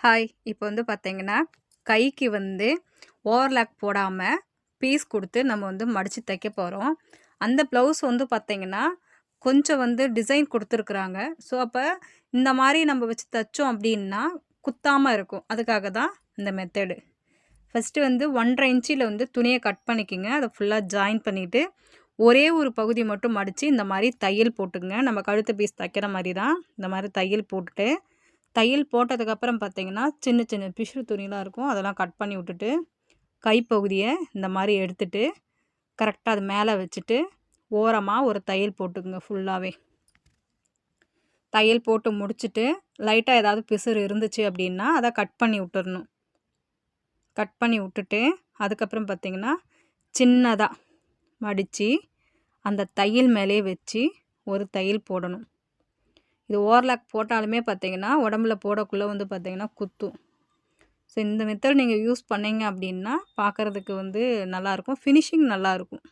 Hi! இப்போ வந்து பார்த்தீங்கன்னா, கைக்கு வந்து ஓவர்லாக் போடாம, பீஸ் குடுத்து நம்ம வந்து மடிச்சு தைக்க போறோம். அந்த ப்ளவுஸ் வந்து பார்த்தீங்கன்னா, கொஞ்சம் வந்து டிசைன் குடுத்துருக்குறாங்க. ஸோ, அப்ப இந்த மாரி நம்ம வச்சு தச்சோம் அப்டின்னா, குத்தாம இருக்கும். அதுக்காக தான் இந்த மெத்தடு. ஃபர்ஸ்ட்டு வந்து 1 1/2 இன்ச்சில வந்து துணிய கட் பண்ணிக்கங்க. அத ஃபுல்லா ஜாயின் பண்ணிட்டு, ஒரே ஒரு பகுதி மட்டும் மடிச்சு, இந்த மாரி தையல் போட்டுக்கங்க. நம்ம கழுத்து பீஸ் தைக்கிற மாரி தான். இந்த மாரி தையல் போட்டுட்டு தையல் போட்டதுக்கப்புறம் பார்த்தீங்கன்னா, சின்ன சின்ன பிசுறு துணிலாம் இருக்கும். அதெல்லாம் கட் பண்ணி விட்டுட்டு, கைப்பகுதிய இந்த மாரி எடுத்துட்டு, கரெக்ட்டா அது மேல வச்சுட்டு, ஓரமா ஒரு தையல் போட்டுக்குங்க ஃபுல்லாவே. தையல் போட்டு முடிச்சுட்டு, லைட்டா ஏதாவது பிசுறு இருந்துச்சு அப்டின்னா, அத கட் பண்ணி விட்டுறணும். கட் பண்ணி விட்டுட்டு, அதுக்கப்புறம் பார்த்தீங்கன்னா, சின்னதா மடிச்சு, அந்த தையல் மேலேயே வச்சு, ஒரு தையல் போடணும். இது ஓவர்லாக் போட்டாலுமே பார்த்தீங்கன்னா, உடம்புல போடக்குள்ள வந்து பார்த்தீங்கன்னா குத்தும். ஸோ இந்த மெத்தட் நீங்க யூஸ் பண்ணீங்க அப்டின்னா, பார்க்கறதுக்கு வந்து நல்லாயிருக்கும். ஃபினிஷிங் நல்லாயிருக்கும்.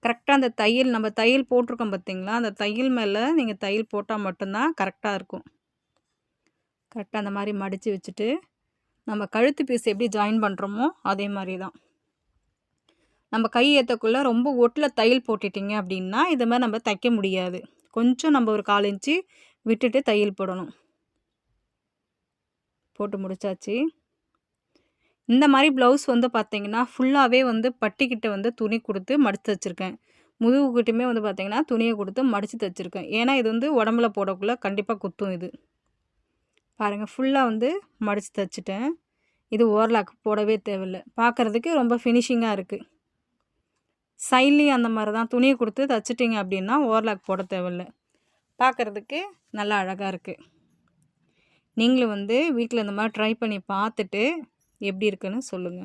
கரெக்ட்டா அந்த தையல் நம்ம தையல் போட்டிருக்கோம் பார்த்தீங்களா, அந்த தையல் மேல நீங்க தையல் போட்டா மட்டும் தான் கரெக்ட்டா இருக்கும். கரெக்ட்டா அந்த மாரி மடிச்சு வச்சுட்டு, நம்ம கழுத்து பீஸ் எப்படி ஜாயின் பண்ணுறோமோ, அதே மாரி தான். நம்ம கை ஏத்தக்குள்ள ரொம்ப ஒட்டுல தையல் போட்டுட்டீங்க அப்டின்னா, இது மாரி நம்ம தைக்க முடியாது. கொஞ்சம் நம்ம ஒரு 1/4 இன்ச்சு விட்டுட்டு தையல் போடணும். போட்டு முடிச்சாச்சு. இந்த மாரி ப்ளவுஸ் வந்து பார்த்தீங்கன்னா, ஃபுல்லாவே வந்து பட்டிக்கிட்ட வந்து துணி குடுத்து மடிச்சு தச்சிருக்கேன். முதுகுக்கிட்டயுமே வந்து பார்த்தீங்கன்னா, துணிய குடுத்து மடிச்சு தச்சிருக்கேன். ஏன்னா, இது வந்து உடம்புல போடக்குள்ள கண்டிப்பா குத்தும் இது. பாருங்க ஃபுல்லா வந்து மடிச்சு தச்சுட்டேன். இது ஓவர்லாக் போடவே தேவையில்ல. பார்க்கறதுக்கு ரொம்ப ஃபினிஷிங்கா இருக்கு. சைட்லயும் அந்த மாரி தான் துணிய குடுத்து தச்சுட்டீங்க அப்டின்னா, ஓவர்லாக் போட தேவையில்ல. பார்க்கறதுக்கு நல்லா அழகா இருக்கு. நீங்களும் வந்து வீட்ல இந்த மாரி ட்ரை பண்ணி பார்த்துட்டு, எப்படி இருக்குன்னு சொல்லுங்க.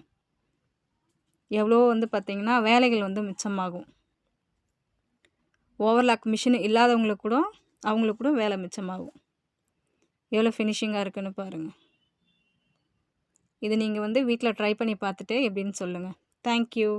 எவ்வளோ வந்து பார்த்தீங்கன்னா, வேலைகள் வந்து மிச்சமாகும். ஓவர்லாக் மிஷின் இல்லாதவங்களுக்கு கூட அவங்களுக்கு கூட வேலை மிச்சமாகும். எவ்வளோ ஃபினிஷிங்கா இருக்குன்னு பாருங்க. இது நீங்க வந்து வீட்ல ட்ரை பண்ணி பார்த்துட்டு எப்படின்னு சொல்லுங்க. Thank you.